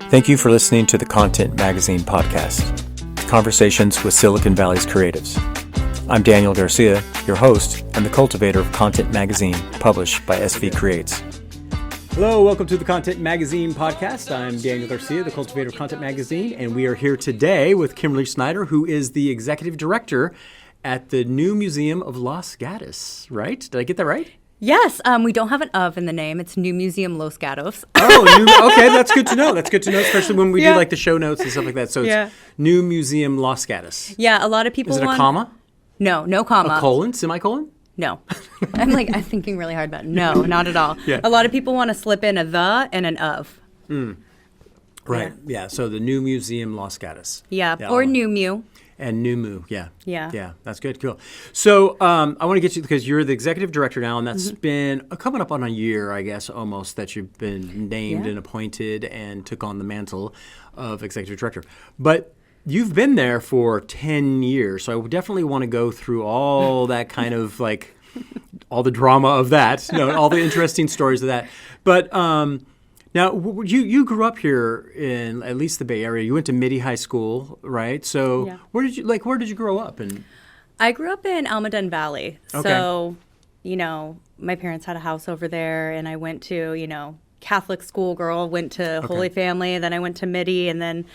Thank you for listening to the Content Magazine podcast, Conversations with Silicon Valley's Creatives. I'm Daniel Garcia, your host and the cultivator of Content Magazine, published by SV Creates. Hello, welcome to the Content Magazine podcast. I'm Daniel Garcia, the cultivator of Content Magazine, and we are here today with Kimberly Snyder, who is the executive director at the new Museum of Los Gatos, right? Did I get that right? Yes, we don't have an of in the name. It's New Museum Los Gatos. Okay, that's good to know. That's good to know, especially when we do like the show notes and stuff like that. So it's New Museum Los Gatos. Yeah, a lot of people Is it a comma? No comma. A colon? Semicolon? No. I'm thinking really hard about it. No, not at all. Yeah. A lot of people want to slip in a the and an of. Right, yeah. So the New Museum Los Gatos. Yeah, or NUMU. And NUMU, yeah. Yeah, that's good, cool. So I want to get you, because you're the executive director now, and that's been coming up on a year, I guess, almost, that you've been named and appointed and took on the mantle of executive director. But you've been there for 10 years, so I definitely want to go through all that kind of all the drama of that, all the interesting stories of that. But now, you grew up here in at least the Bay Area. You went to Midi High School, right? So where did you grow up? And I grew up in Almaden Valley. Okay. So, my parents had a house over there, and I went to, Catholic school girl, went to Holy Family, then I went to Midi, and then,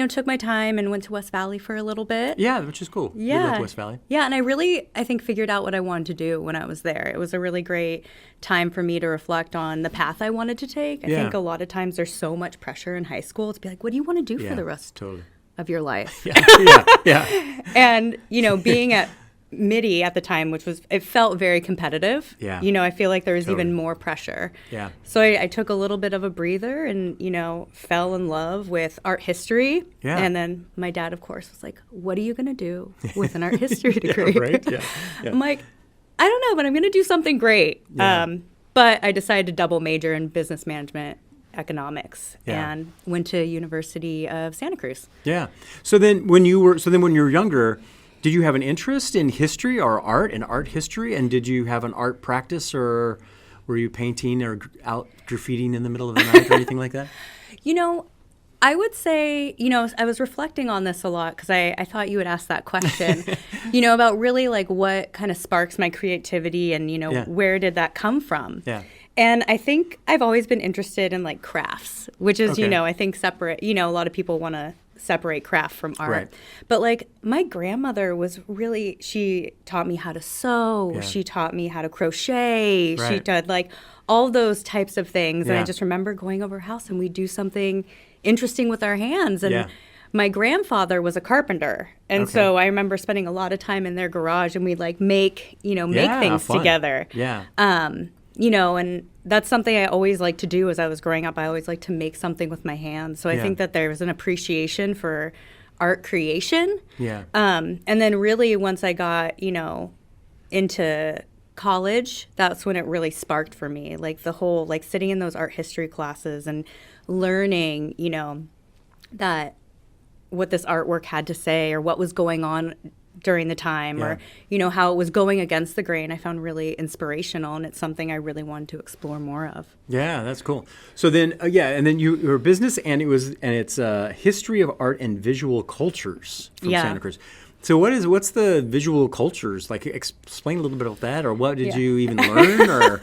took my time and went to West Valley for a little bit. Yeah, which is cool. Yeah. You lived West Valley. Yeah, and I think, figured out what I wanted to do when I was there. It was a really great time for me to reflect on the path I wanted to take. I think a lot of times there's so much pressure in high school to be like, what do you want to do for the rest of your life? Yeah. And, being at Midi at the time, it felt very competitive. Yeah. I feel like there was even more pressure. Yeah. So I took a little bit of a breather and, fell in love with art history. Yeah. And then my dad, of course, was like, what are you going to do with an art history degree? Right? Yeah. I'm like, I don't know, but I'm going to do something great. Yeah. But I decided to double major in business management economics and went to University of Santa Cruz. Yeah. So then when you were younger, did you have an interest in history or art and art history? And did you have an art practice, or were you painting or out graffitiing in the middle of the night or anything like that? I would say, I was reflecting on this a lot because I thought you would ask that question, about really what kind of sparks my creativity and, where did that come from? Yeah. And I think I've always been interested in crafts, which is, I think separate, a lot of people want to separate craft from art. Right. But my grandmother was really, she taught me how to sew. Yeah. She taught me how to crochet. Right. She did all those types of things. Yeah. And I just remember going over her house and we'd do something interesting with our hands. And my grandfather was a carpenter. And so I remember spending a lot of time in their garage and we'd make things fun. Together. Yeah. And that's something I always liked to do as I was growing up. I always liked to make something with my hands. So I think that there was an appreciation for art creation. Yeah. And then really once I got, into college, that's when it really sparked for me. The whole, sitting in those art history classes and learning, that what this artwork had to say or what was going on during the time or, how it was going against the grain, I found really inspirational, and it's something I really wanted to explore more of. Yeah, that's cool. So then, and then you were business, and it's history of art and visual cultures from Santa Cruz. So what's the visual cultures? Explain a little bit about that, or what did you even learn, or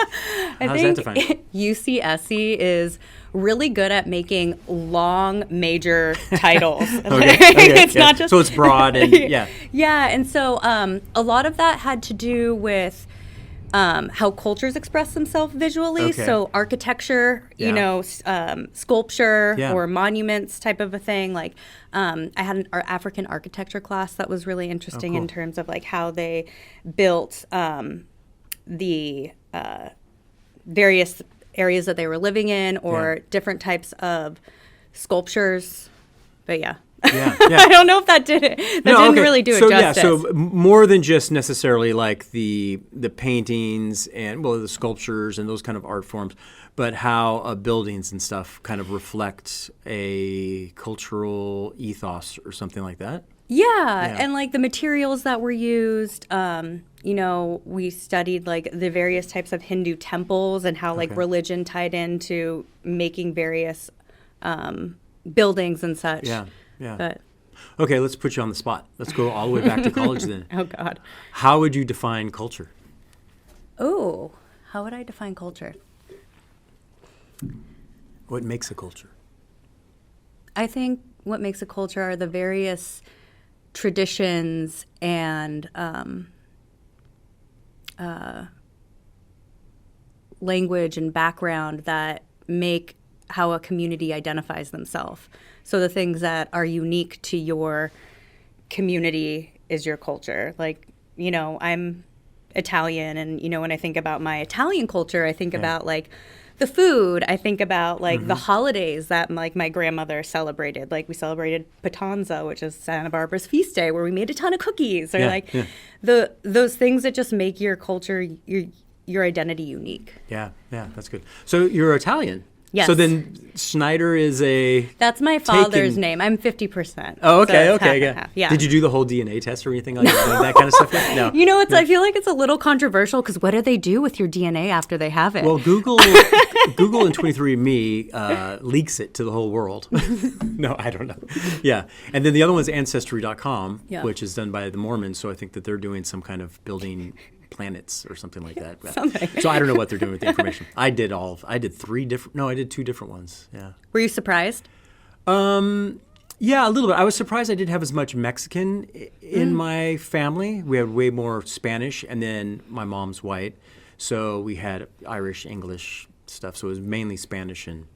how's that defined? UCSC is really good at making long major titles. It's not just so it's broad and yeah, and so a lot of that had to do with how cultures express themselves visually. Okay. So architecture, sculpture or monuments type of a thing. I had an African architecture class that was really interesting in terms of how they built the various areas that they were living in or different types of sculptures. But I don't know if that did it. Didn't really do it justice. So more than just necessarily the paintings and the sculptures and those kind of art forms, but how buildings and stuff kind of reflect a cultural ethos or something like that. Yeah. And the materials that were used, we studied the various types of Hindu temples and how religion tied into making various buildings and such. Yeah, yeah. But Okay, let's put you on the spot. Let's go all the way back to college then. oh God. How would you define culture? Oh, how would I define culture? What makes a culture? I think what makes a culture are the various traditions and language and background that make how a community identifies themselves. So the things that are unique to your community is your culture. Like, you know, I'm Italian, and, you know, when I think about my Italian culture, I think about like the food. I think about like the holidays that like my grandmother celebrated. Like we celebrated Patanza, which is Santa Barbara's feast day, where we made a ton of cookies, or those things that just make your culture, your identity unique. Yeah, yeah, that's good. So you're Italian. Yes. So then Snyder is That's my father's name. I'm 50%. Oh, okay, so okay, half. Yeah. Did you do the whole DNA test or anything like that kind of stuff yet? No. You know, I feel like it's a little controversial, because what do they do with your DNA after they have it? Well, Google and 23andMe leaks it to the whole world. No, I don't know. Yeah. And then the other one's Ancestry.com, which is done by the Mormons. So I think that they're doing some kind of building planets or something like that. Something. So I don't know what they're doing with the information. I did two different ones. Yeah. Were you surprised? Yeah, a little bit. I was surprised I didn't have as much Mexican in my family. We had way more Spanish, and then my mom's white. So we had Irish, English stuff. So it was mainly Spanish and,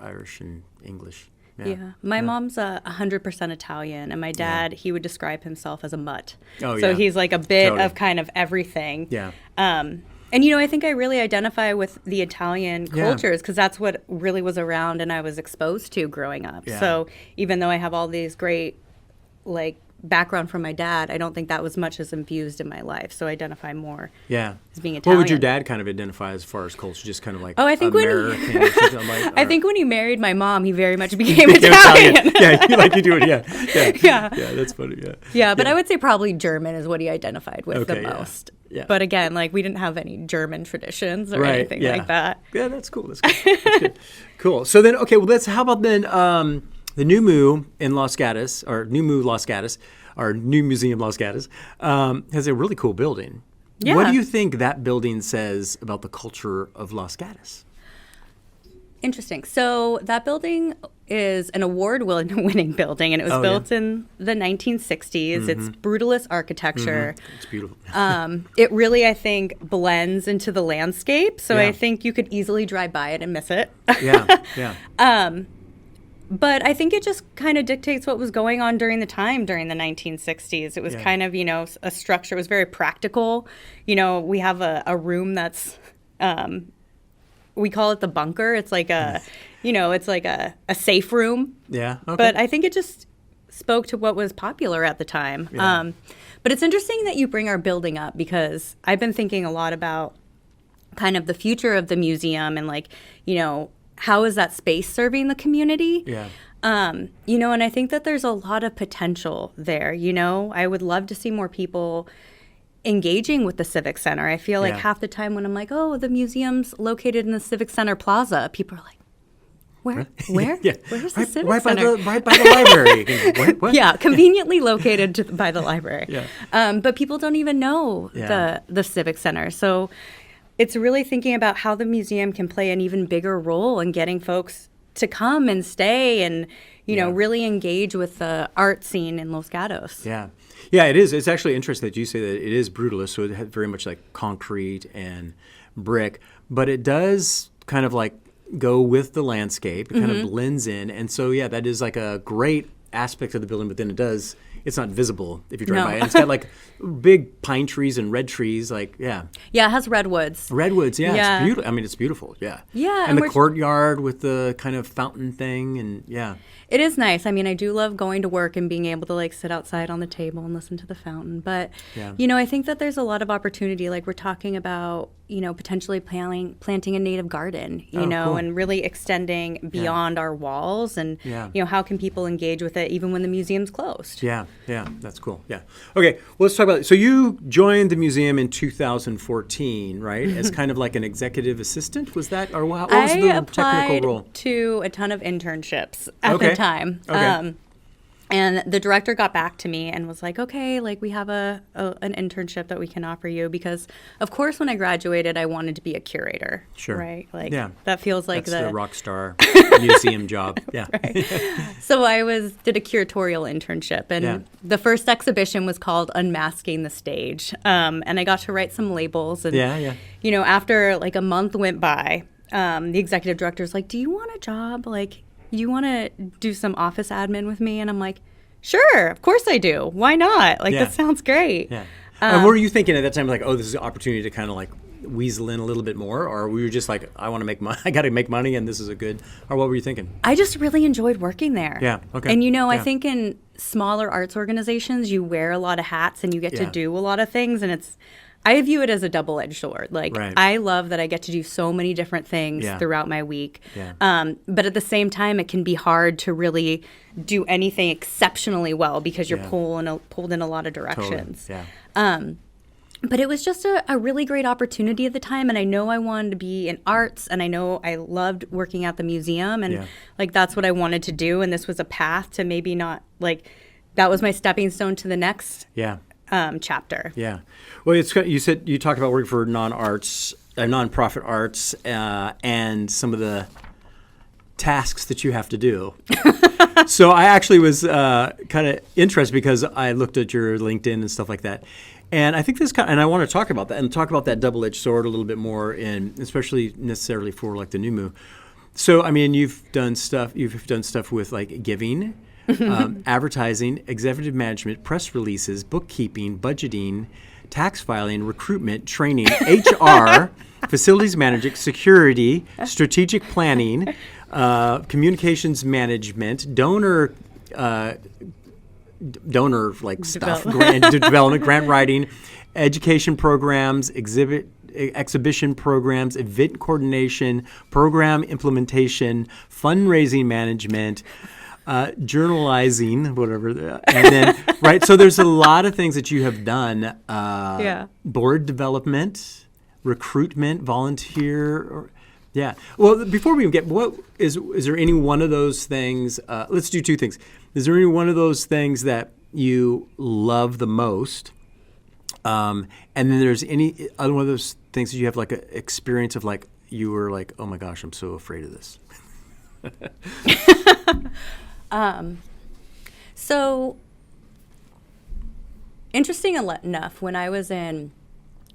Irish and English. Yeah. My mom's 100% Italian, and my dad, he would describe himself as a mutt. Oh, so yeah. he's like a bit of kind of everything. Yeah. And, you know, I think I really identify with the Italian cultures, because that's what really was around and I was exposed to growing up. Yeah. So even though I have all these great, like, background from my dad, I don't think that was much as infused in my life. So I identify more as being Italian. What would your dad kind of identify as far as culture? Just kind of like I think American or something like I think when he married my mom, he very much became Italian. Yeah, like you do it. Yeah, that's funny. Yeah, but I would say probably German is what he identified with the most. Yeah. But again, like we didn't have any German traditions or anything like that. Yeah, that's cool. That's good. Cool. So then, okay, well, how about then the NUMU in Los Gatos, or NUMU Los Gatos, or New Museum Los Gatos, has a really cool building. Yeah. What do you think that building says about the culture of Los Gatos? Interesting. So that building is an award-winning building, and it was built in the 1960s. It's brutalist architecture. It's beautiful. It really, I think, blends into the landscape. So I think you could easily drive by it and miss it. Yeah. But I think it just kind of dictates what was going on during the 1960s. It was kind of, you know, a structure. It was very practical. You know, we have a room that's, we call it the bunker. It's like it's like a safe room. Yeah. Okay. But I think it just spoke to what was popular at the time. Yeah. But it's interesting that you bring our building up, because I've been thinking a lot about kind of the future of the museum and, like, you know, how is that space serving the community? Yeah. You know, and I think that there's a lot of potential there. You know, I would love to see more people engaging with the Civic Center. I feel like half the time when I'm like, oh, the museum's located in the Civic Center Plaza, people are like, where? Where's the Civic Center? Right by the library. What? Yeah, conveniently located by the library. Yeah. But people don't even know the Civic Center. So it's really thinking about how the museum can play an even bigger role in getting folks to come and stay and, you know, really engage with the art scene in Los Gatos. Yeah. Yeah, it is. It's actually interesting that you say that it is brutalist, so it has very much like concrete and brick, but it does kind of like go with the landscape. It kind of blends in. And so, yeah, that is like a great aspect of the building, but then it's not visible if you drive by. And it's got like big pine trees and red trees, Yeah, it has redwoods. Redwoods, yeah. It's beautiful. I mean, it's beautiful, yeah. Yeah. And the courtyard with the kind of fountain thing, and It is nice. I mean, I do love going to work and being able to, like, sit outside on the table and listen to the fountain. But, you know, I think that there's a lot of opportunity. Like, we're talking about, you know, potentially planting a native garden, you know, cool. and really extending beyond our walls. And, you know, how can people engage with it it even when the museum's closed. Yeah, that's cool. Yeah. Okay, well, let's talk about it. So you joined the museum in 2014, right? As kind of like an executive assistant, was that? Or what was the technical role? I applied to a ton of internships at the time. Okay. And the director got back to me and was like, okay, like we have an internship that we can offer you, because of course when I graduated I wanted to be a curator. Sure. Right? Like that feels like that's the rock star museum job. Yeah. Right. So I did a curatorial internship, and the first exhibition was called Unmasking the Stage. And I got to write some labels, and you know, after like a month went by, the executive director's like, do you want a job? Like, you want to do some office admin with me? And I'm like, sure, of course I do. Why not? Like, that sounds great. Yeah. And what were you thinking at that time? Like, oh, this is an opportunity to kind of like weasel in a little bit more? Or were you just like, I want to make money, I got to make money, and this is a good, or what were you thinking? I just really enjoyed working there. Yeah, okay. And you know, I think in smaller arts organizations, you wear a lot of hats and you get to do a lot of things, and I view it as a double-edged sword. Like, I love that I get to do so many different things throughout my week. Yeah. But at the same time, it can be hard to really do anything exceptionally well because you're pulled in a lot of directions. Totally. Yeah. But it was just a really great opportunity at the time, and I know I wanted to be in arts, and I know I loved working at the museum, and like that's what I wanted to do, and this was a path to maybe not, like, that was my stepping stone to the next chapter. Yeah. Well, you talked about working for nonprofit arts, and some of the tasks that you have to do. So I actually was kind of interested because I looked at your LinkedIn and stuff like that. And I think and I want to talk about that and talk about that double-edged sword a little bit more, especially necessarily for like the NUMU. So, I mean, you've done stuff with like giving, advertising, executive management, press releases, bookkeeping, budgeting, tax filing, recruitment, training, HR, facilities management, security, strategic planning, communications management, donor like stuff, development, grant writing, education programs, exhibition programs, event coordination, program implementation, fundraising management, journalizing, whatever, and then so there's a lot of things that you have done. Board development, recruitment, volunteer. Well, before we get, what is there any one of those things? Let's do two things. Is there any one of those things that you love the most? And then there's any other one of those things that you have like an experience of like you were like, oh my gosh, I'm so afraid of this. So interesting enough, when I was in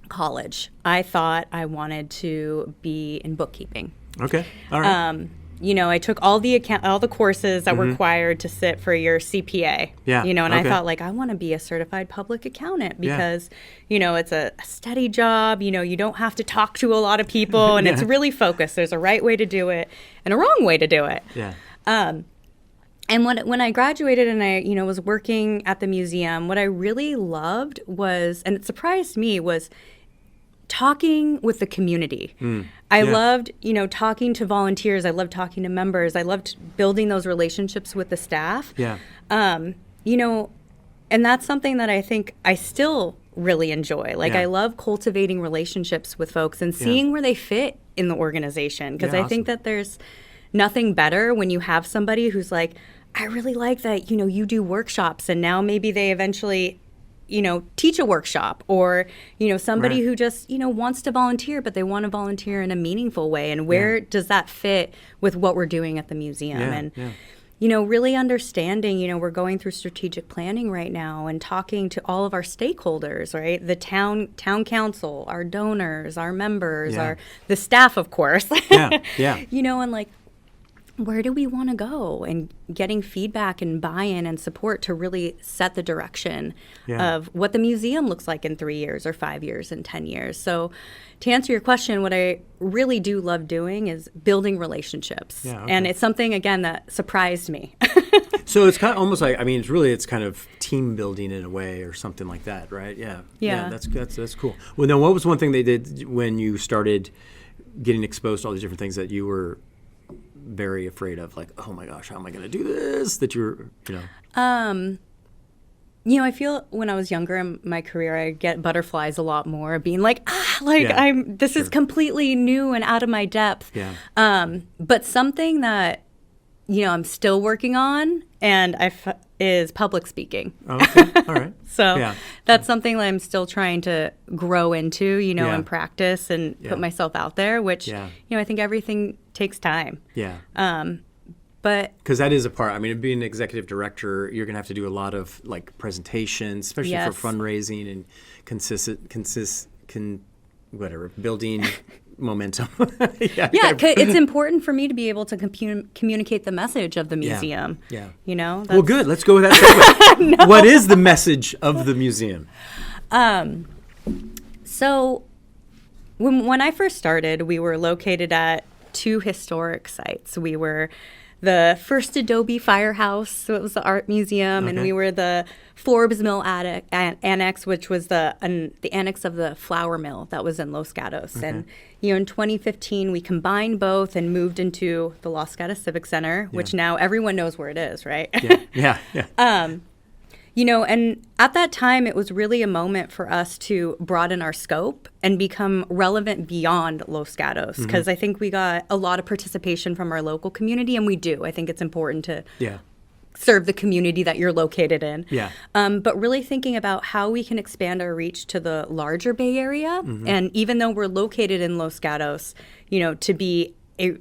college, I thought I wanted to be in bookkeeping. Okay. All right. You know, I took all the courses that were required to sit for your CPA. Yeah. You know, and I thought, like, I want to be a certified public accountant because, you know, it's a steady job. You know, you don't have to talk to a lot of people, and it's really focused. There's a right way to do it and a wrong way to do it. Yeah. And when I graduated and I, you know, was working at the museum, what I really loved was, and it surprised me, was talking with the community. I loved, you know, talking to volunteers. I loved talking to members. I loved building those relationships with the staff. Yeah. You know, and that's something that I think I still really enjoy. Like, I love cultivating relationships with folks and seeing where they fit in the organization. Because I think that there's nothing better when you have somebody who's like, I really like that, you know, you do workshops, and now maybe they eventually, you know, teach a workshop, or, you know, somebody who just, you know, wants to volunteer, but they want to volunteer in a meaningful way. And where does that fit with what we're doing at the museum? You know, really understanding, you know, we're going through strategic planning right now and talking to all of our stakeholders, right? The town council, our donors, our members, the staff, of course. You know, and like, where do we want to go, and getting feedback and buy-in and support to really set the direction of what the museum looks like in 3 years or 5 years and 10 years. So to answer your question, what I really do love doing is building relationships. And it's something, again, that surprised me. So it's kind of almost like, I mean, it's kind of team building in a way, or something like that, right? Yeah, that's cool. Well, then what was one thing they did when you started getting exposed to all these different things that you were very afraid of, like, oh my gosh, how am I going to do this? That I feel when I was younger in my career, I get butterflies a lot more, being like, this is completely new and out of my depth. Yeah. But something that, I'm still working on is public speaking. Oh, okay. All right. So that's something that I'm still trying to grow into, and practice and put myself out there, which, I think everything takes time. Yeah. But because that is a part. I mean, being an executive director, you're going to have to do a lot of like presentations, especially for fundraising and building momentum. It's important for me to be able to communicate the message of the museum. Yeah. Well, good. Let's go with that segue. No. What is the message of the museum? So when I first started, we were located at 2 historic sites. We were the first Adobe firehouse, so it was the art museum, and we were the Forbes Mill annex, which was the annex of the flour mill that was in Los Gatos. Okay. And in 2015, we combined both and moved into the Los Gatos Civic Center, which now everyone knows where it is, right? Yeah. And at that time, it was really a moment for us to broaden our scope and become relevant beyond Los Gatos, because I think we got a lot of participation from our local community, and we do. I think it's important to serve the community that you're located in. Yeah. But really thinking about how we can expand our reach to the larger Bay Area, and even though we're located in Los Gatos, to be a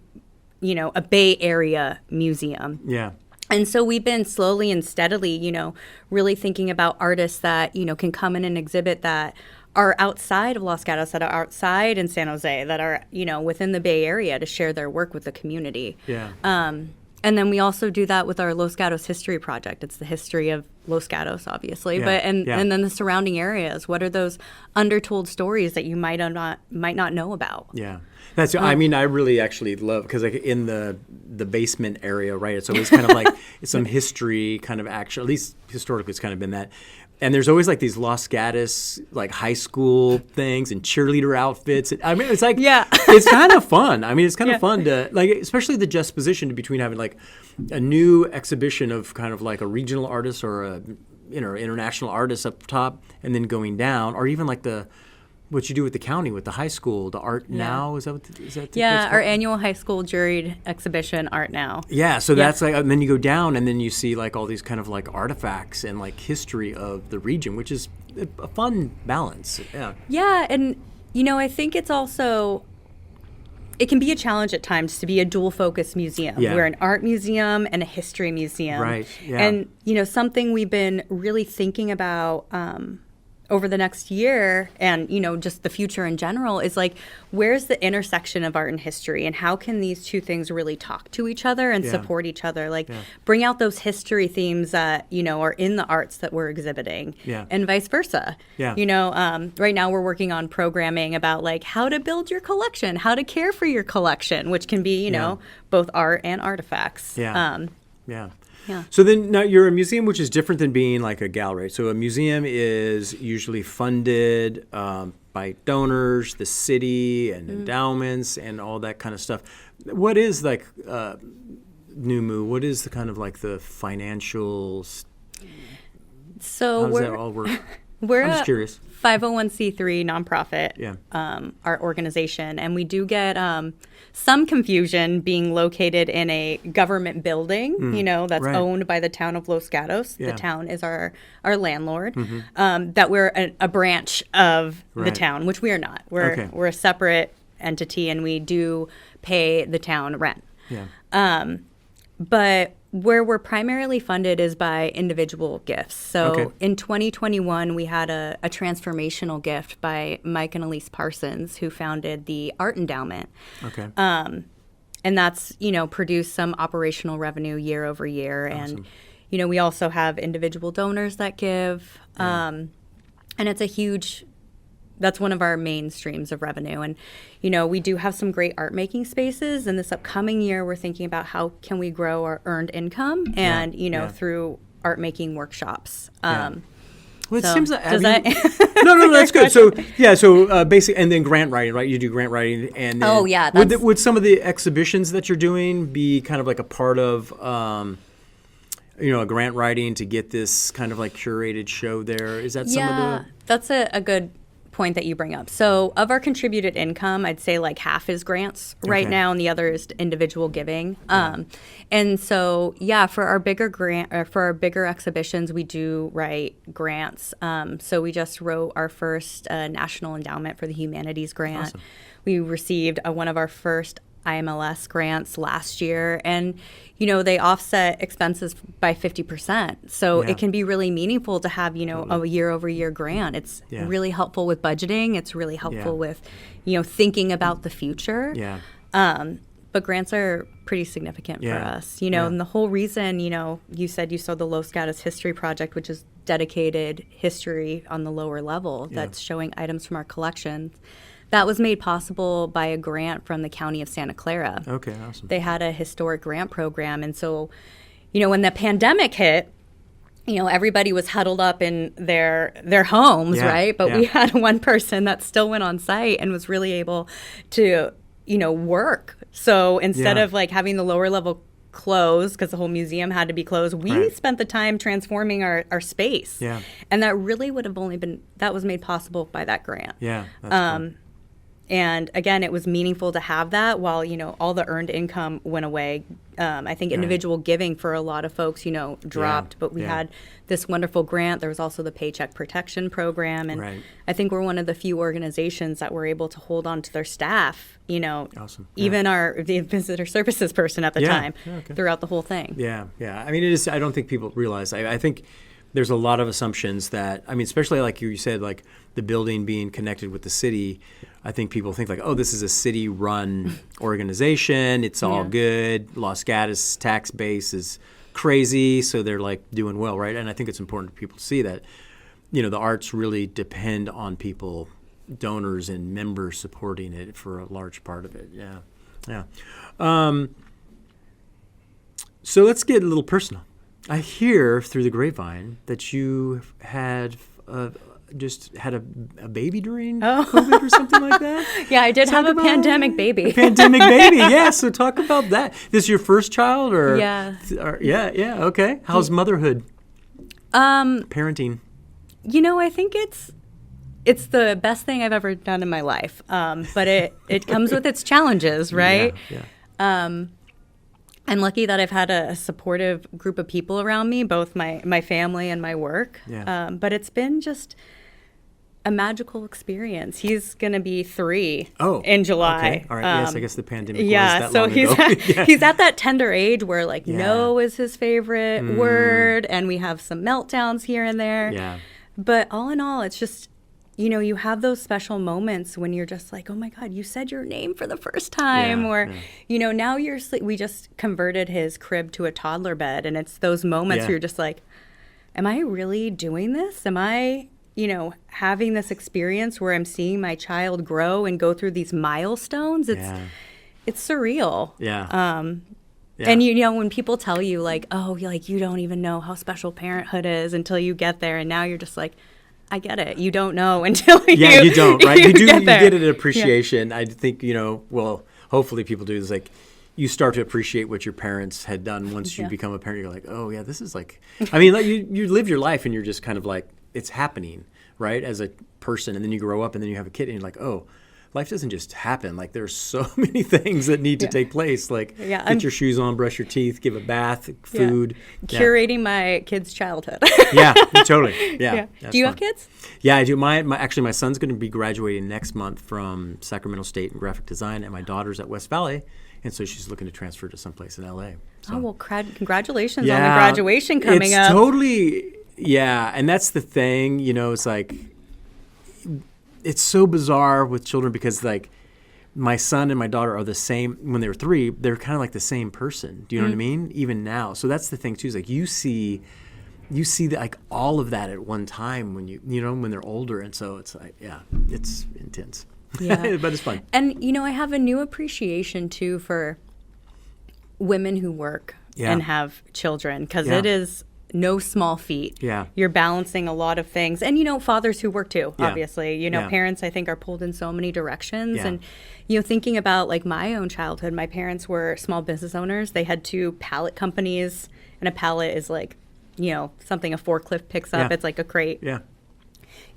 Bay Area museum. Yeah. And so we've been slowly and steadily, really thinking about artists that, can come in and exhibit that are outside of Los Gatos, that are outside in San Jose, that are, within the Bay Area to share their work with the community. Yeah. And then we also do that with our Los Gatos History Project. It's the history of Los Gatos, obviously, and then the surrounding areas. What are those undertold stories that you might not know about? Yeah. That's. I mean, I really actually love, because like in the basement area, right? It's always kind of like some history, kind of action. At least historically, it's kind of been that. And there's always like these Los Gatos like high school things and cheerleader outfits. I mean, it's like it's kind of fun. I mean, it's kind of fun to like, especially the juxtaposition between having like a new exhibition of kind of like a regional artist or a international artist up top, and then going down, or even like what you do with the county, with the high school, the ArtNow, is that our annual high school juried exhibition, ArtNow. Yeah, so that's like, and then you go down and then you see like all these kind of like artifacts and like history of the region, which is a fun balance. Yeah, and I think it's also, it can be a challenge at times to be a dual focus museum. Yeah. We're an art museum and a history museum. Right, yeah. And something we've been really thinking about over the next year, and just the future in general, is like, where's the intersection of art and history, and how can these two things really talk to each other and support each other, like bring out those history themes that are in the arts that we're exhibiting, and vice versa. Right now we're working on programming about like how to build your collection, how to care for your collection, which can be both art and artifacts. Yeah. So then now you're a museum, which is different than being like a gallery. So a museum is usually funded by donors, the city, and endowments, and all that kind of stuff. What is like NUMU? What is the kind of like the financial? So how does that all work? I'm just curious. 501c3 nonprofit art organization, and we do get some confusion being located in a government building, that's owned by the town of Los Gatos. The town is our landlord. That we're a branch of the town, which we are not. We're a separate entity, and we do pay the town rent. But where we're primarily funded is by individual gifts. So in 2021, we had a transformational gift by Mike and Elise Parsons, who founded the Art Endowment. And that's, produced some operational revenue year over year. Awesome. And, we also have individual donors that give. And it's that's one of our main streams of revenue. And, we do have some great art making spaces. And this upcoming year, we're thinking about how can we grow our earned income and, through art making workshops. Well, it So, seems like does that no, that's good. So yeah, so basically, and then grant writing, right? You do grant writing, and then Oh, yeah, would some of the exhibitions that you're doing be kind of like a part of, a grant writing to get this kind of like curated show there? Is that some of the? That's a good point that you bring up. So of our contributed income, I'd say like half is grants right now, and the other is individual giving. And so for our bigger exhibitions, we do write grants. So we just wrote our first National Endowment for the Humanities grant. Awesome. We received one of our first IMLS grants last year, and they offset expenses by 50%. So it can be really meaningful to have a year-over-year grant. It's really helpful with budgeting. It's really helpful with thinking about the future. But grants are pretty significant for us. And the whole reason you said you saw the Los Gatos History Project, which is dedicated history on the lower level that's showing items from our collections. That was made possible by a grant from the County of Santa Clara. Okay, awesome. They had a historic grant program. And so, when the pandemic hit, everybody was huddled up in their homes, right? But we had one person that still went on site and was really able to, work. So instead of like having the lower level closed because the whole museum had to be closed, we spent the time transforming our space. And that really would have that was made possible by that grant. That's cool. And again, it was meaningful to have that while, all the earned income went away. I think individual giving for a lot of folks, dropped, but we had this wonderful grant. There was also the Paycheck Protection Program. And I think we're one of the few organizations that were able to hold on to their staff, Awesome. even the visitor services person at the time throughout the whole thing. I mean, it is, I don't think people realize, I think there's a lot of assumptions that, especially like you said, like the building being connected with the city. I think people think like, oh, this is a city-run organization. It's all good. Los Gatos tax base is crazy, so they're like doing well, right? And I think it's important for people to see that, the arts really depend on people, donors and members supporting it for a large part of it. So let's get a little personal. I hear through the grapevine that you had just had a baby during COVID or something like that. Yeah, I did have a pandemic baby. A pandemic baby, yeah. So talk about that. This is your first child, or okay. How's motherhood? Parenting. I think it's the best thing I've ever done in my life. But it comes with its challenges, right? I'm lucky that I've had a supportive group of people around me, both my family and my work. But it's been just a magical experience. He's going to be 3 in July. Okay. All right. Yes, I guess the pandemic was that so long he's ago. he's at that tender age where no is his favorite word, and we have some meltdowns here and there. But all in all, it's just, you have those special moments when you're just like, oh my God, you said your name for the first time. Now you're we just converted his crib to a toddler bed. And it's those moments where you're just like, am I really doing this? Am I, having this experience where I'm seeing my child grow and go through these milestones? It's surreal. And when people tell you like, oh, like you don't even know how special parenthood is until you get there. And now you're just like, I get it. You don't know until you don't, right? You get an appreciation. Yeah. I think, well, hopefully people do this. Like, you start to appreciate what your parents had done once you become a parent. You're like, oh yeah, this is like, I mean, like you live your life and you're just kind of like, it's happening, right? As a person, and then you grow up and then you have a kid and you're like, oh, life doesn't just happen. Like, there's so many things that need to take place. Like, get your shoes on, brush your teeth, give a bath, food. Curating my kid's childhood. Totally. Do you have kids? Yeah, I do. My son's going to be graduating next month from Sacramento State in graphic design, and my daughter's at West Valley, and so she's looking to transfer to someplace in LA. So. Oh, well, congratulations on the graduation coming up. It's totally, and that's the thing, it's like, it's so bizarre with children because like my son and my daughter are the same. When they were 3, they're kind of like the same person. Do you know what I mean? Even now. So that's the thing too, is like you see that, like all of that at one time when when they're older. And so it's like, it's intense. But it's fun. And I have a new appreciation too for women who work and have children, because it is no small feat. Yeah. You're balancing a lot of things. And, fathers who work too, Yeah. obviously. Yeah. Parents, I think, are pulled in so many directions. Yeah. And, thinking about like my own childhood, my parents were small business owners. They had 2 pallet companies, and a pallet is like, something a forklift picks up. Yeah. It's like a crate. Yeah.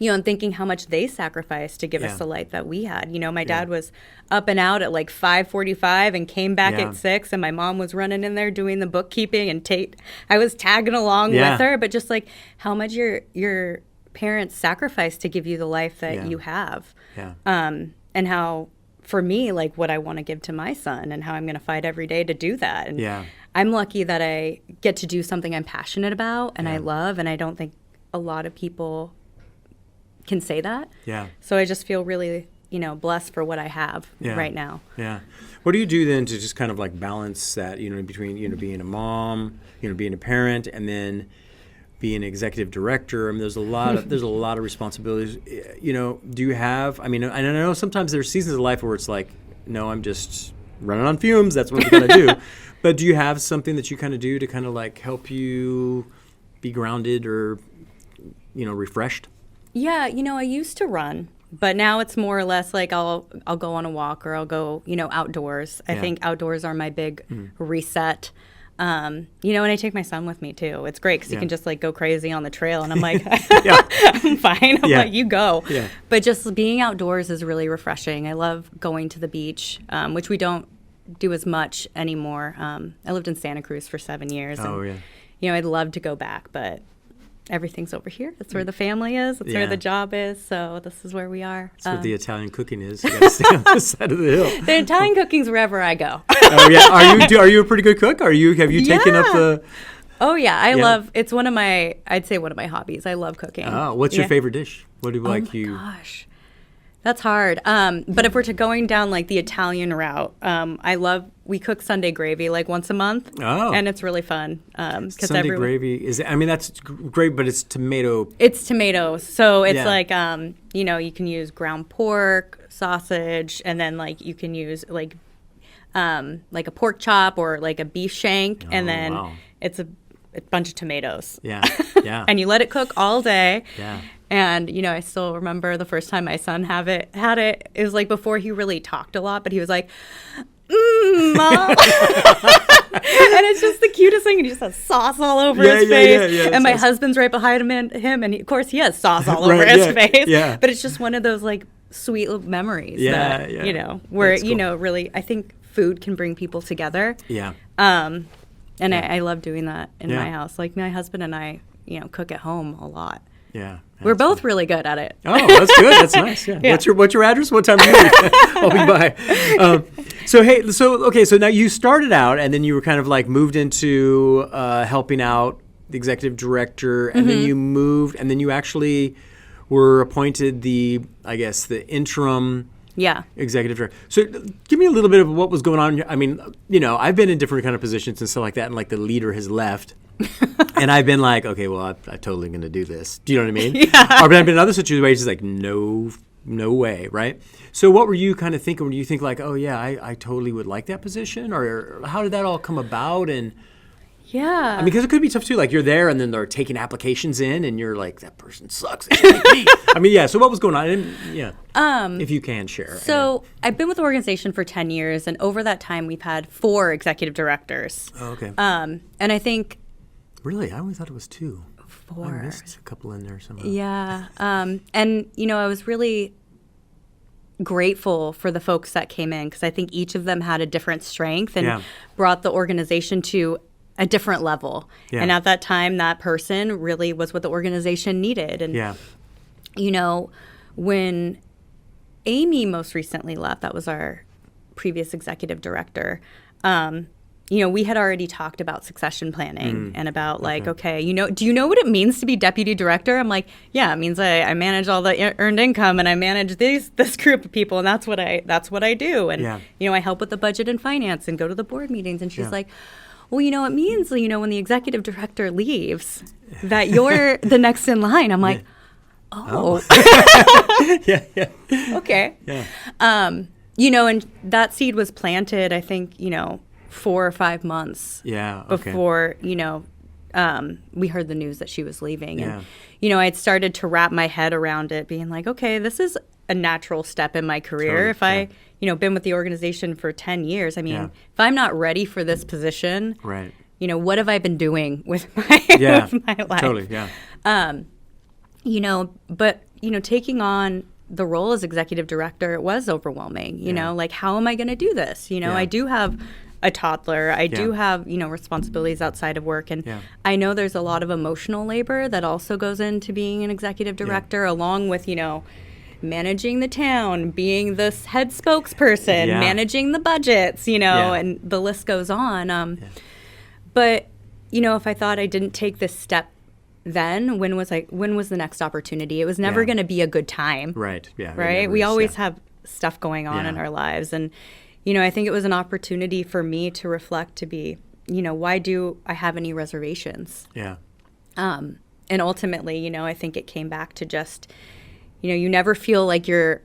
And thinking how much they sacrificed to give Yeah. us the life that we had. My dad was up and out at like 5:45 and came back Yeah. at 6, and my mom was running in there doing the bookkeeping, and I was tagging along Yeah. with her, but just like how much your parents sacrificed to give you the life that Yeah. you have. Yeah. And how, for me, like what I want to give to my son, and how I'm going to fight every day to do that. And Yeah. I'm lucky that I get to do something I'm passionate about and Yeah. I love, and I don't think a lot of people can say that. Yeah. So I just feel really, blessed for what I have Yeah. right now. Yeah. What do you do then to just kind of like balance that, between, being a mom, being a parent, and then being an executive director? I mean, there's a lot of responsibilities. Do you have, I know sometimes there's seasons of life where it's like, no, I'm just running on fumes. That's what we gotta do. But do you have something that you kind of do to kind of like help you be grounded or, refreshed? Yeah, I used to run, but now it's more or less like I'll go on a walk, or I'll go, outdoors. I Yeah. think outdoors are my big reset. And I take my son with me too. It's great because he Yeah. can just like go crazy on the trail, and I'm like, Yeah. I'm fine. I'm Yeah. like, you go. Yeah. But just being outdoors is really refreshing. I love going to the beach, which we don't do as much anymore. I lived in Santa Cruz for 7 years. Oh, and, yeah. I'd love to go back, but everything's over here. That's where the family is. That's Yeah. where the job is. So this is where we are. That's what the Italian cooking is. You got to stay on this side of the hill. The Italian cooking's wherever I go. Oh yeah. Are you a pretty good cook? Have you taken up the? Oh yeah, I Yeah. love. It's I'd say one of my hobbies. I love cooking. Oh, what's your Yeah. favorite dish? What do you like? Oh my gosh, that's hard. But if we're going down like the Italian route, we cook Sunday gravy like once a month. Oh. And it's really fun. Sunday gravy that's great, but it's tomato. It's tomatoes, so it's Yeah. like you can use ground pork, sausage, and then like you can use like a pork chop or like a beef shank, and then wow. it's a bunch of tomatoes. Yeah, yeah. And you let it cook all day. Yeah. And I still remember the first time my son had it. It was like before he really talked a lot, but he was like, Mom. And it's just the cutest thing. And he just has sauce all over his face. Yeah, and my husband's right behind him. And of course, he has sauce all over Right, his yeah, face. yeah. But it's just one of those like sweet little memories Yeah, that, yeah. where, That's cool. really, I think food can bring people together. Yeah. And Yeah. I love doing that in Yeah. my house. Like my husband and I, cook at home a lot. Yeah. We're both really good at it. Oh, that's good. That's nice. Yeah. Yeah. What's your address? What time do you leave? I'll be by. So now you started out, and then you were kind of like moved into helping out the executive director, and then you moved, and then you actually were appointed the interim Yeah. executive director. So give me a little bit of what was going on. I mean, I've been in different kind of positions and stuff like that, and like the leader has left. And I've been like, okay, well, I'm totally going to do this. Do you know what I mean? Yeah. Or but I've been in other situations like, no way, right? So what were you kind of thinking when you think like, oh yeah, I totally would like that position? Or how did that all come about? And Yeah. I mean, because it could be tough too. Like you're there and then they're taking applications in and you're like, that person sucks. They should like me. I mean, yeah. So what was going on? If you can share. So I've been with the organization for 10 years, and over that time we've had 4 executive directors. Oh, okay. And I think Really? I always thought it was 2. 4. I missed a couple in there somehow. Yeah. And, I was really grateful for the folks that came in, because I think each of them had a different strength and brought the organization to a different level. Yeah. And at that time, that person really was what the organization needed. And, when Amy most recently left, that was our previous executive director, we had already talked about succession planning and about like, okay, do you know what it means to be deputy director? I'm like, yeah, it means I manage all the earned income and I manage this group of people, and that's what I do. And I help with the budget and finance and go to the board meetings. And she's like, well, it means, when the executive director leaves, that you're the next in line. I'm like, oh. Yeah. Okay. Yeah. And that seed was planted, I think, 4 or 5 months Yeah. Okay. before, we heard the news that she was leaving. Yeah. And, you know, I'd started to wrap my head around it, being like, okay, this is a natural step in my career. Totally, If I, you know, been with the organization for 10 years, I mean, Yeah. if I'm not ready for this position, Right. you know, what have I been doing with my, Yeah. with my life? Totally. Yeah. You know, but, you know, taking on the role as executive director, it was overwhelming. You know, like, how am I going to do this? You know, Yeah. I do have a toddler. I do have, you know, responsibilities outside of work. And I know there's a lot of emotional labor that also goes into being an executive director, along with, you know, managing the town, being this head spokesperson, managing the budgets, you know, and the list goes on. But, you know, if I thought I didn't take this step then, when was the next opportunity? It was never going to be a good time. Right. Yeah. Right. We always have stuff going on in our lives. And, you know, I think it was an opportunity for me to reflect, to be, you know, why do I have any reservations? Yeah. And ultimately, you know, I think it came back to just, you know, you never feel like you're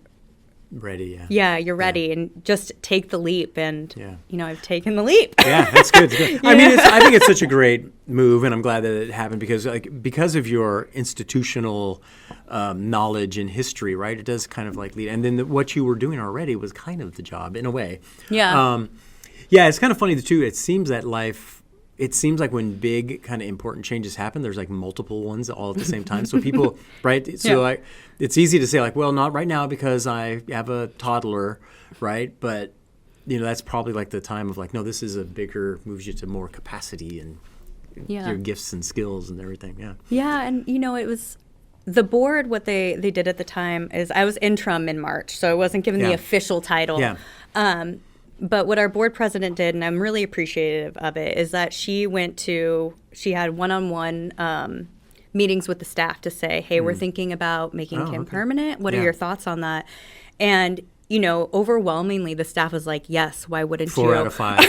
Ready. Yeah. yeah, you're ready, and just take the leap. And, Yeah. you know, I've taken the leap. Yeah, that's good. It's good. I mean, I think it's such a great move, and I'm glad that it happened because of your institutional knowledge and history, right? It does kind of like lead, and then what you were doing already was kind of the job in a way. Yeah. Yeah, it's kind of funny too. It seems that it seems like when big kind of important changes happen, there's like multiple ones all at the same time. So people, right? So like, it's easy to say like, well, not right now because I have a toddler, right? But, you know, that's probably like the time of like, no, this is a bigger, moves you to more capacity and your gifts and skills and everything. Yeah. Yeah, and, you know, it was the board, what they did at the time is I was interim in March, so I wasn't given the official title. Yeah. But what our board president did, and I'm really appreciative of it, is that she had one-on-one meetings with the staff to say, hey, we're thinking about making Kim permanent. What are your thoughts on that? And, you know, overwhelmingly, the staff was like, yes, why wouldn't you? 4 out of 5.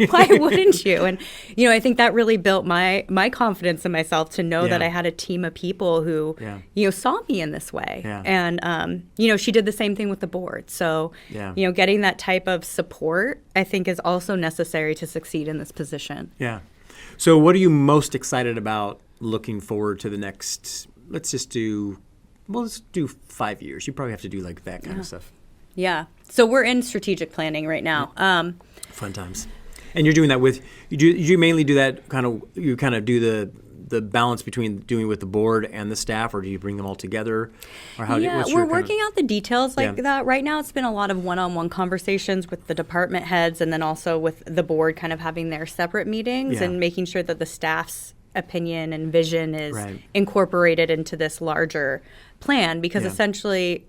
Why wouldn't you? And, you know, I think that really built my confidence in myself to know that I had a team of people who, you know, saw me in this way. Yeah. And, you know, she did the same thing with the board. So, you know, getting that type of support, I think, is also necessary to succeed in this position. Yeah. So what are you most excited about looking forward to the next, let's do 5 years. You probably have to do like that kind of stuff. Yeah. So we're in strategic planning right now. Fun times. And you're doing that with, you mainly do that you kind of do the balance between doing with the board and the staff, or do you bring them all together? Or how we're working out the details like that. Right now it's been a lot of one-on-one conversations with the department heads, and then also with the board kind of having their separate meetings and making sure that the staff's opinion and vision is incorporated into this larger plan, because essentially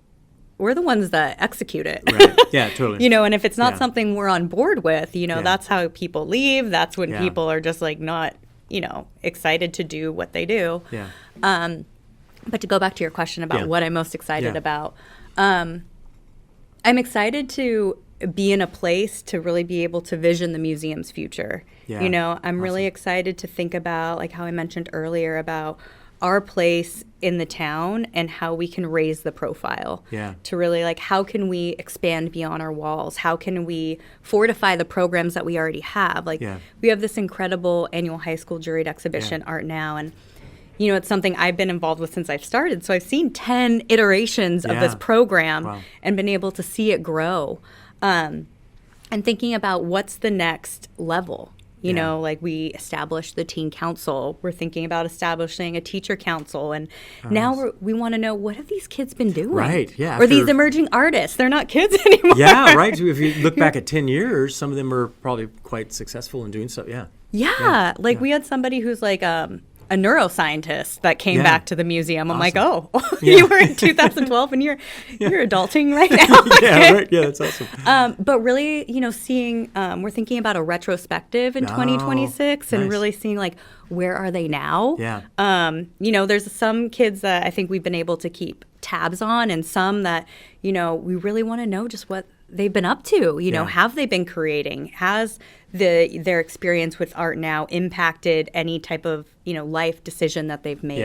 we're the ones that execute it. Right. Yeah, totally. You know, and if it's not something we're on board with, you know, that's how people leave. That's when people are just like not, you know, excited to do what they do. Yeah. But to go back to your question about what I'm most excited about, I'm excited to be in a place to really be able to vision the museum's future. Yeah. You know, I'm really excited to think about, like how I mentioned earlier, about our place in the town and how we can raise the profile. To really, like, how can we expand beyond our walls? How can we fortify the programs that we already have? Like, we have this incredible annual high school juried exhibition, ArtNow, and, you know, it's something I've been involved with since I've started. So I've seen 10 iterations of this program and been able to see it grow. And thinking about what's the next level. You know, like we established the teen council. We're thinking about establishing a teacher council. And now we want to know, what have these kids been doing? Right, yeah. Or these emerging artists. They're not kids anymore. Yeah, right. So if you look back at 10 years, some of them are probably quite successful in doing so. Yeah. Like we had somebody who's like a neuroscientist that came back to the museum. I'm like, oh, you were in 2012 and you're adulting right now. Right. Yeah, that's awesome. But really, you know, seeing, we're thinking about a retrospective in 2026 and really seeing like, where are they now? You know, there's some kids that I think we've been able to keep tabs on, and some that, you know, we really want to know just what they've been up to. You know, have they been creating? Has their experience with ArtNow impacted any type of, you know, life decision that they've made?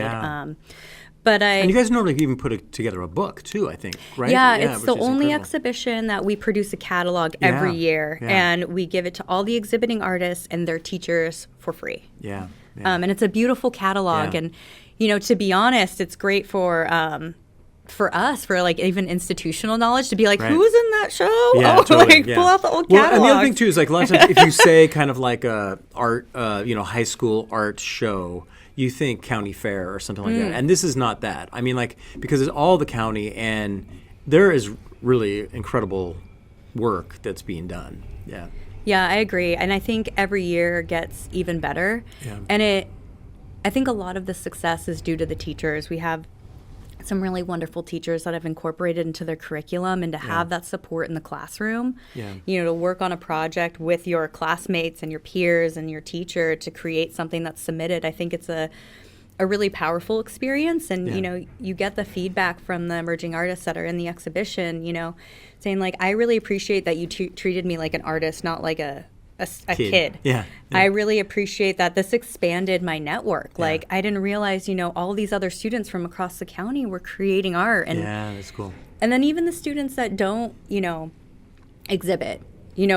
And you guys normally even put together a book too, I think, right? Yeah, it's the which is only incredible. exhibition that we produce a catalog every year, and we give it to all the exhibiting artists and their teachers for free. Yeah. And it's a beautiful catalog, and to be honest, it's great for us, for like even institutional knowledge, to be like, who's in that show? Yeah, totally, pull out the old catalog. And the other thing too is like a lot of times if you say kind of like a art, high school art show, you think county fair or something like that. And this is not that. I mean, like, because it's all the county, and there is really incredible work that's being done. Yeah. Yeah, I agree. And I think every year gets even better. Yeah. And I think a lot of the success is due to the teachers. We have some really wonderful teachers that have incorporated into their curriculum, and to have that support in the classroom, to work on a project with your classmates and your peers and your teacher to create something that's submitted. I think it's a really powerful experience. And, you get the feedback from the emerging artists that are in the exhibition, saying like, I really appreciate that you treated me like an artist, not like a kid. Yeah. I really appreciate that this expanded my network. Like, I didn't realize, all these other students from across the county were creating art. And that's cool. And then even the students that don't, exhibit,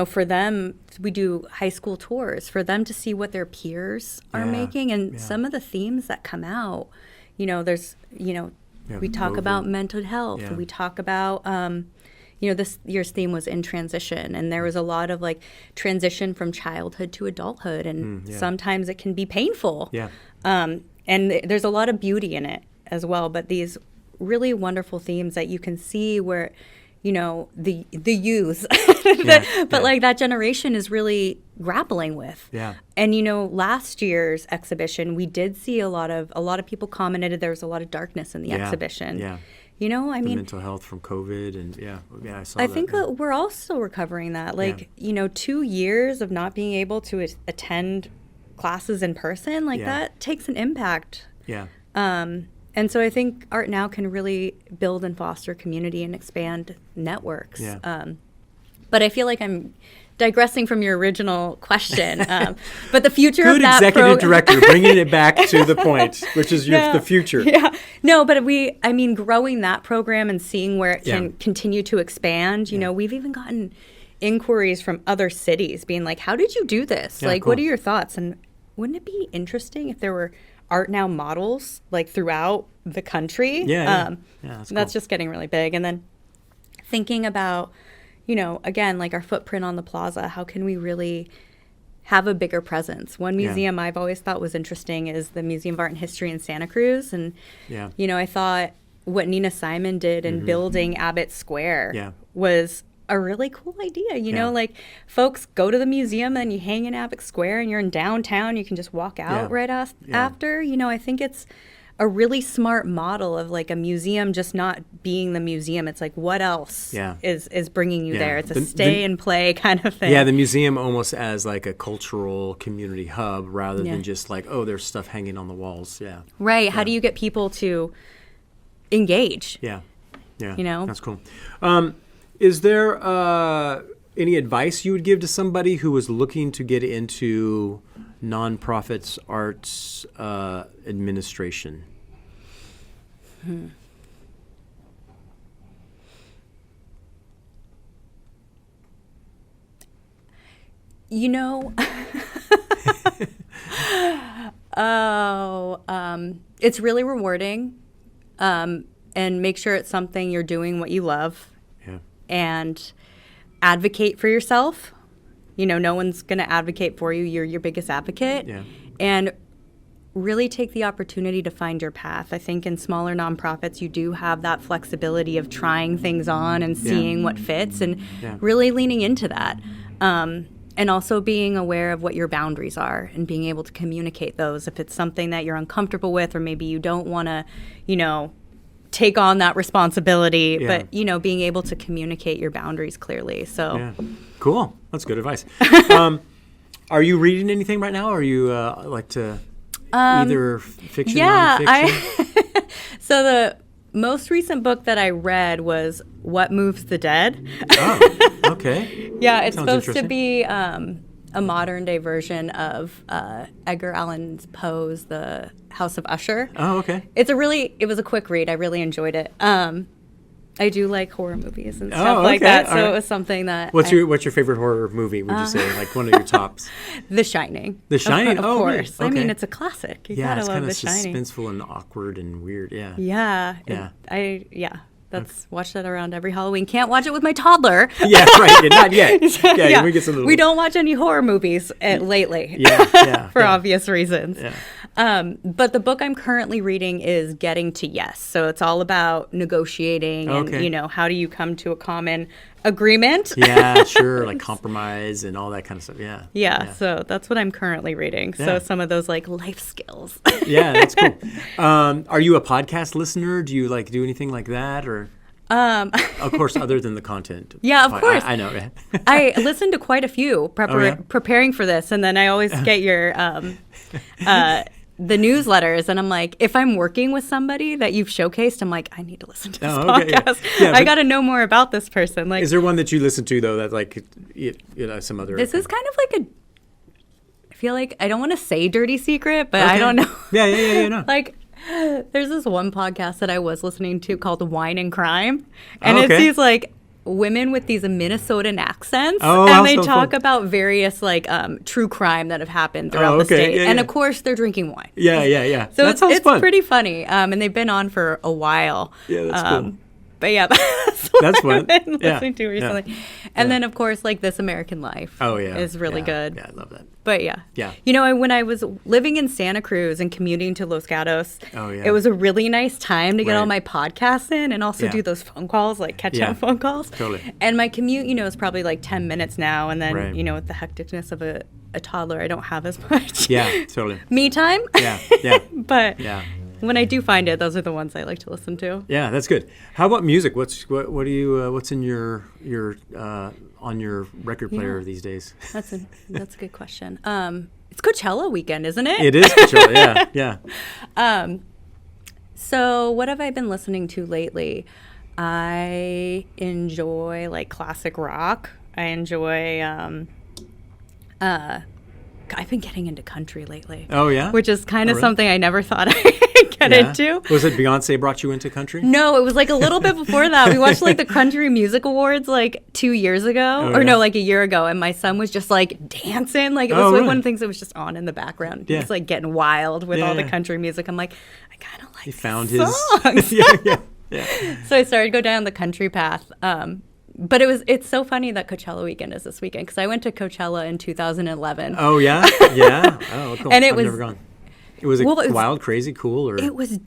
for them, we do high school tours for them to see what their peers are making. And some of the themes that come out, there's, we talk about mental health. We talk about, this year's theme was in transition, and there was a lot of like transition from childhood to adulthood, and sometimes it can be painful. Yeah. And there's a lot of beauty in it as well, but these really wonderful themes that you can see where, the youth, like that generation is really grappling with. Yeah. And last year's exhibition, we did see a lot of people commented there was a lot of darkness in the exhibition. Yeah. I mean, mental health from COVID, and I saw that. I think we're all still recovering that. Like, 2 years of not being able to attend classes in person, like that takes an impact. Yeah. And so I think ArtNow can really build and foster community and expand networks. Yeah. But I feel like I'm digressing from your original question. But the future of that executive director, bringing it back to the point, which is the future. Yeah. No, but growing that program and seeing where it can continue to expand, we've even gotten inquiries from other cities being like, how did you do this? Like, cool. What are your thoughts? And wouldn't it be interesting if there were ArtNow models like throughout the country? That's just getting really big. And then thinking about, again, like our footprint on the plaza, how can we really have a bigger presence? One museum I've always thought was interesting is the Museum of Art and History in Santa Cruz. And, I thought what Nina Simon did in building Abbott Square was a really cool idea. Like folks go to the museum and you hang in Abbott Square and you're in downtown, you can just walk out right after. I think it's a really smart model of like a museum just not being the museum. It's like, what else is bringing you there? It's a stay and play kind of thing. Yeah, the museum almost as like a cultural community hub rather than just like, oh, there's stuff hanging on the walls. Yeah. Right. Yeah. How do you get people to engage? Yeah. Yeah. That's cool. Is there any advice you would give to somebody who was looking to get into nonprofits arts administration? It's really rewarding, and make sure it's something you're doing what you love. And advocate for yourself. No one's going to advocate for you. You're your biggest advocate. Yeah. And really take the opportunity to find your path. I think in smaller nonprofits, you do have that flexibility of trying things on and seeing what fits and really leaning into that. And also being aware of what your boundaries are and being able to communicate those. If it's something that you're uncomfortable with, or maybe you don't want to, take on that responsibility, but being able to communicate your boundaries clearly. So cool. That's good advice. Are you reading anything right now, or are you like to either fiction or nonfiction? So the most recent book that I read was What Moves the Dead. Oh, okay. Yeah, it's supposed to be a modern day version of Edgar Allan Poe's The House of Usher. Oh, okay. It was a quick read. I really enjoyed it. I do like horror movies and stuff okay. like that, so All right. it was something that. What's your favorite horror movie? Would you say like one of your tops? The Shining. The Shining. Of Oh, course. really? I mean, Okay. it's a classic. You Yeah, gotta it's love kind The of Shining. suspenseful and awkward and weird. Yeah. Yeah. Yeah. That's watch that around every Halloween. Can't watch it with my toddler. Yeah, right. Yeah, not yet. Yeah, we get some little. We don't watch any horror movies lately. Yeah. For obvious reasons. Yeah. But the book I'm currently reading is Getting to Yes. So it's all about negotiating and, how do you come to a common agreement? Yeah, sure. Like compromise and all that kind of stuff. Yeah. Yeah. So that's what I'm currently reading. Yeah. So some of those like life skills. Yeah, that's cool. Are you a podcast listener? Do you do anything like that or? Of course, other than the content. Yeah, of course. I know. I listened to quite a few preparing for this, and then I always get your the newsletters, and I'm like, if I'm working with somebody that you've showcased, I'm like, I need to listen to this podcast. Yeah, I got to know more about this person. Like, is there one that you listen to though that some other? This is kind of like I feel like I don't want to say dirty secret, but I don't know. Yeah. No. Like, there's this one podcast that I was listening to called Wine and Crime, and it's these like women with these Minnesotan accents, and they talk about various like true crime that have happened throughout the state, and of course they're drinking wine. Yeah. So that sounds fun. Pretty funny, and they've been on for a while. Yeah, that's cool. But yeah, that's what That's fun. I've been listening to recently. Yeah. And then, of course, like This American Life is really good. Yeah, I love that. But yeah. Yeah. When I was living in Santa Cruz and commuting to Los Gatos, it was a really nice time to get all my podcasts in and also do those phone calls, like catch up phone calls. Totally. And my commute, is probably like 10 minutes now. And then, with the hecticness of a toddler, I don't have as much totally. me time. Yeah. But when I do find it, those are the ones I like to listen to. Yeah, that's good. How about music? What's in your on your record player these days? That's a good question. It's Coachella weekend, isn't it? It is Coachella. Yeah. So what have I been listening to lately? I enjoy like classic rock. I enjoy. I've been getting into country lately. Oh yeah, which is kind of something I never thought I'd get into. Was it Beyonce brought you into country? No, it was like a little bit before that. We watched like the Country Music Awards like 2 years ago, like a year ago, and my son was just like dancing. Like it was one of the things that was just on in the background. He was like getting wild with all the country music. I'm like, I kind of like. He found songs. his. So I started to go down the country path. But it's so funny that Coachella weekend is this weekend because I went to Coachella in 2011. Oh yeah, yeah. Oh cool. And I've never gone. It was wild, crazy, cool, or it was.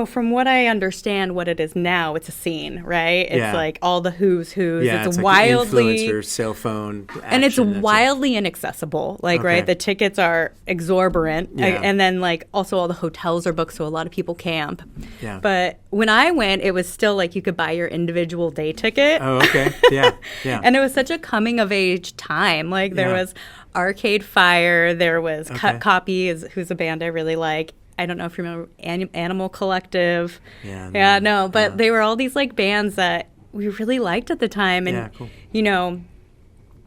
From what I understand, what it is now, it's a scene, right? It's like all the who's. Yeah, it's like wildly influencer, cell phone, action, and it's wildly inaccessible. Like, right, the tickets are exorbitant, and then like also all the hotels are booked, so a lot of people camp. Yeah. But when I went, it was still like you could buy your individual day ticket. Oh, okay. Yeah. And it was such a coming of age time. Like there was Arcade Fire, there was Cut Copy, who's a band I really like. I don't know if you remember Animal Collective. But they were all these like bands that we really liked at the time. And, cool.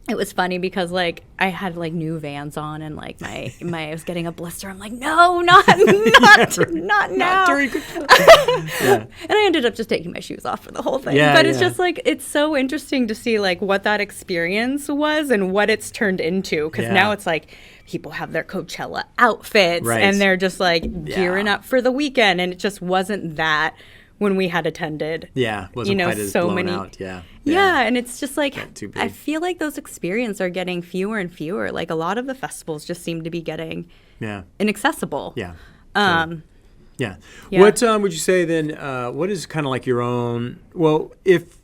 It was funny because like I had like new Vans on and like my I was getting a blister. I'm like, no, not now. During And I ended up just taking my shoes off for the whole thing. But it's just like it's so interesting to see like what that experience was and what it's turned into because now it's like people have their Coachella outfits and they're just like gearing up for the weekend, and it just wasn't that when we had attended. Wasn't quite as so blown many out. Yeah, and it's just like I feel like those experiences are getting fewer and fewer. Like a lot of the festivals just seem to be getting inaccessible. What would you say then? What is kind of like your own? Well, if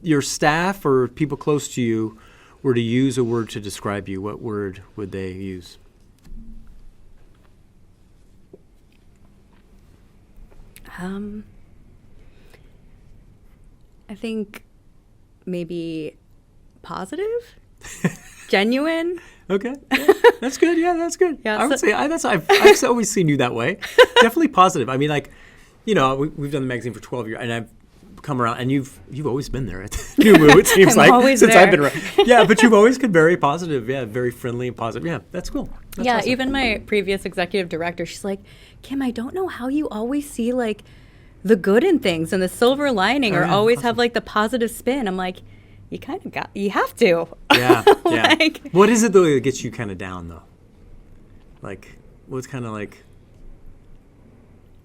your staff or people close to you were to use a word to describe you, what word would they use? I think maybe positive, genuine. Okay, that's good. Yeah, that's good. Yeah, I would say I've always seen you that way. Definitely positive. I mean, like, we've done the magazine for 12 years, and I've come around, and you've always been there at NUMU, it seems I'm like, always since there. I've been around. Yeah, but you've always been very positive, very friendly and positive. Yeah, that's cool. That's Yeah, awesome. even my previous executive director, she's like, Kim, I don't know how you always see like the good in things and the silver lining, or always have like the positive spin. I'm like, you have to. Yeah, yeah. Like, What is it though that gets you kind of down though? Like, what's kind of like?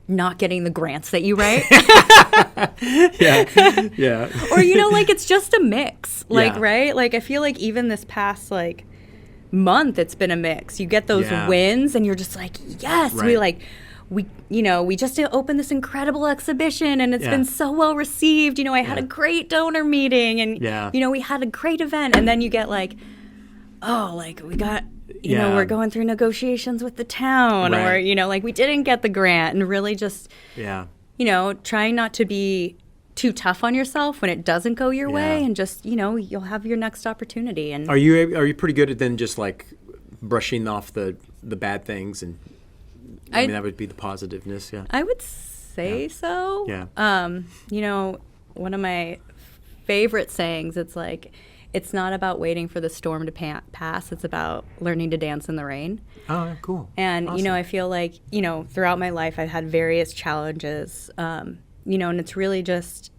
not getting the grants that you write. Yeah, yeah. Or, like it's just a mix. Like, Yeah. right? Like, I feel like even this past like month, it's been a mix. You get those Yeah. wins and you're just like, yes, Right. we just opened this incredible exhibition and it's Yeah. been so well received. I had a Yeah. great donor meeting and, Yeah. we had a great event. And then you get like, oh, like we got, Yeah. we're going through negotiations with the town, Right. or, like we didn't get the grant, and really just, Yeah. trying not to be too tough on yourself when it doesn't go your way, Yeah. and just, you'll have your next opportunity. And Are you pretty good at then just like brushing off the bad things, and I mean that would be the positiveness, yeah. I would say so. Yeah. One of my favorite sayings, it's like, it's not about waiting for the storm to pass. It's about learning to dance in the rain. Oh, yeah, cool. And, Awesome. I feel like, throughout my life, I've had various challenges, and it's really just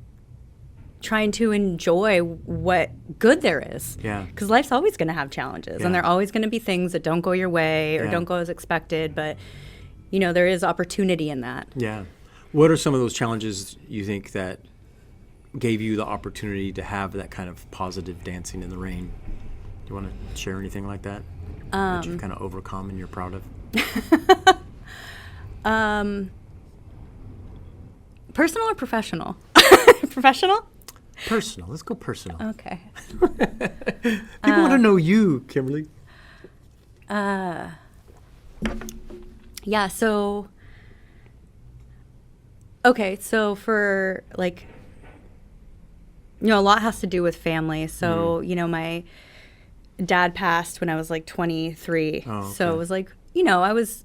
trying to enjoy what good there is. Yeah. Because life's always going to have challenges, Yeah. and there are always going to be things that don't go your way or Yeah. don't go as expected. But, there is opportunity in that. Yeah. What are some of those challenges you think that gave you the opportunity to have that kind of positive dancing in the rain? Do you want to share anything like that that you've kind of overcome and you're proud of? Personal or professional? Professional? Personal. Let's go personal. Okay. People want to know you, Kimberly. Yeah, so okay, so for like, a lot has to do with family. So, my dad passed when I was like 23. Oh, So okay. it was like, I was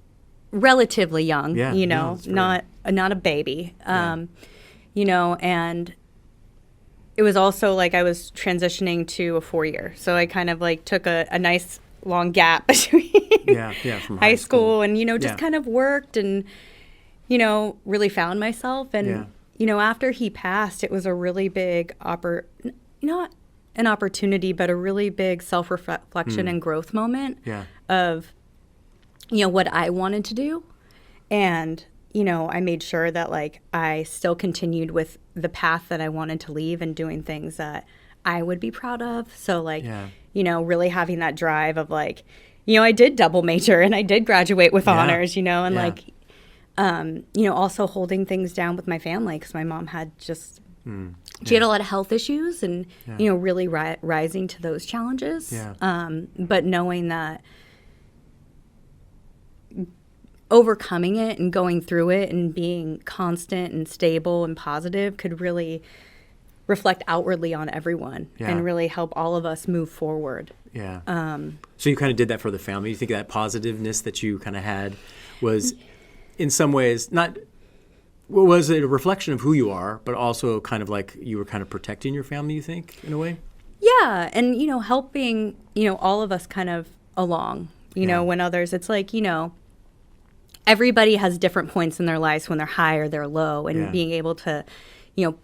relatively young, Yeah, no, that's not a baby. Yeah. And it was also like I was transitioning to a 4-year. So I kind of like took a nice long gap between Yeah, from high school and, just Yeah. kind of worked and, really found myself. And, after he passed, it was a really big, not an opportunity, but a really big self-reflection and growth moment Yeah. of, what I wanted to do. And, I made sure that like I still continued with the path that I wanted to leave and doing things that I would be proud of. So like, Yeah. Really having that drive of like, I did double major and I did graduate with Yeah. honors, and Yeah. like, also holding things down with my family, because my mom had just, she had a lot of health issues and, Yeah. really rising to those challenges. Yeah. But knowing that overcoming it and going through it and being constant and stable and positive could really reflect outwardly on everyone Yeah. and really help all of us move forward. Yeah. So you kind of did that for the family. You think that positiveness that you kind of had was, in some ways, was it a reflection of who you are, but also kind of like you were kind of protecting your family, you think, in a way? Yeah, and helping all of us kind of along. Yeah. When others, it's like everybody has different points in their lives when they're high or they're low, and Yeah. being able to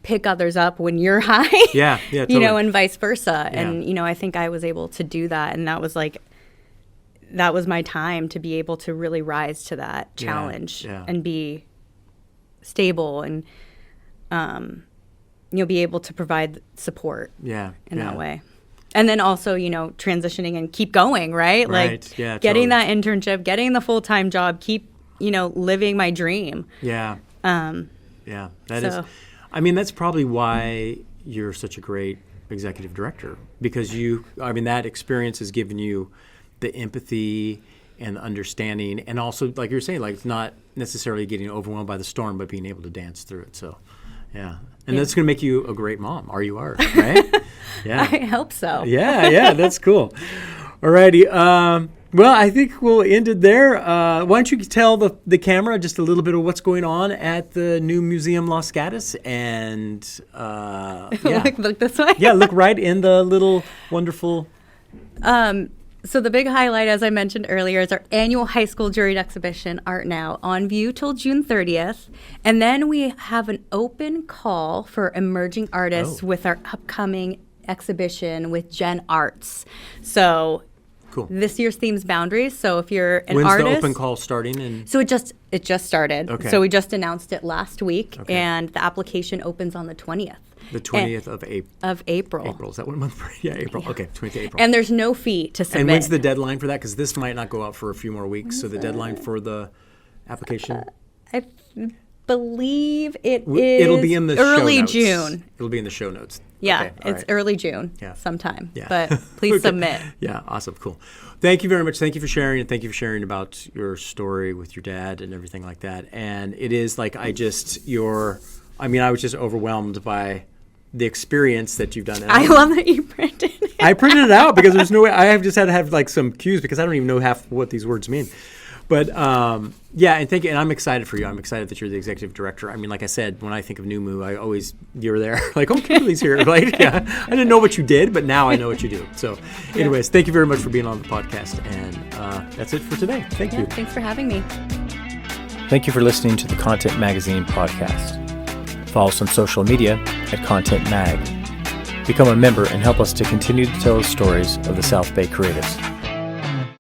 pick others up when you're high. Yeah, yeah, totally. And vice versa. Yeah. And I think I was able to do that, and that was my time to be able to really rise to that Yeah, challenge yeah. and be stable and be able to provide support Yeah. in yeah. that way. And then also, transitioning and keep going, right? Right, Like yeah, getting totally. that internship, getting the full-time job, keep, living my dream. Yeah. Yeah. That is. so- I mean, that's probably why you're such a great executive director, because that experience has given you the empathy and the understanding, and also, like you're saying, like it's not necessarily getting overwhelmed by the storm, but being able to dance through it. So, yeah. And that's going to make you a great mom, or you are, right? Yeah. I hope so. Yeah, that's cool. Alrighty. Well, I think we'll end it there. Why don't you tell the camera just a little bit of what's going on at the new museum Los Gatos, and look this way. Yeah, look right in the little wonderful. So the big highlight, as I mentioned earlier, is our annual high school juried exhibition, ArtNow, on view till June 30th. And then we have an open call for emerging artists with our upcoming exhibition with Gen Arts. So cool. This year's theme's boundaries. So if you're an When's artist, the open call starting? And so it just started. Okay. So we just announced it last week, Okay. and the application opens on the 20th. The 20th of April. April. Is that what month? Yeah, April. Yeah. Okay, 20th of April. And there's no fee to submit. And when's the deadline for that? Because this might not go out for a few more weeks. So the deadline for the application? I believe it'll be in the early show notes. June. It'll be in the show notes. Yeah, Okay, all it's right. early June sometime. But please submit. Yeah, awesome, cool. Thank you very much. Thank you for sharing, and thank you for sharing about your story with your dad and everything like that. And it is like I was just overwhelmed by the experience that you've done. And I love that you printed it. I printed it out because there's no way. I have just had to have like some cues because I don't even know half what these words mean. But and thank you. And I'm excited for you. I'm excited that you're the executive director. I mean, like I said, when I think of NUMU, you're there. Like, oh, Kimberly's here. Like, yeah, I didn't know what you did, but now I know what you do. So, anyways, thank you very much for being on the podcast. And that's it for today. Thank you. Thanks for having me. Thank you for listening to the Content Magazine podcast. Follow us on social media at Content Mag. Become a member and help us to continue to tell the stories of the South Bay creatives.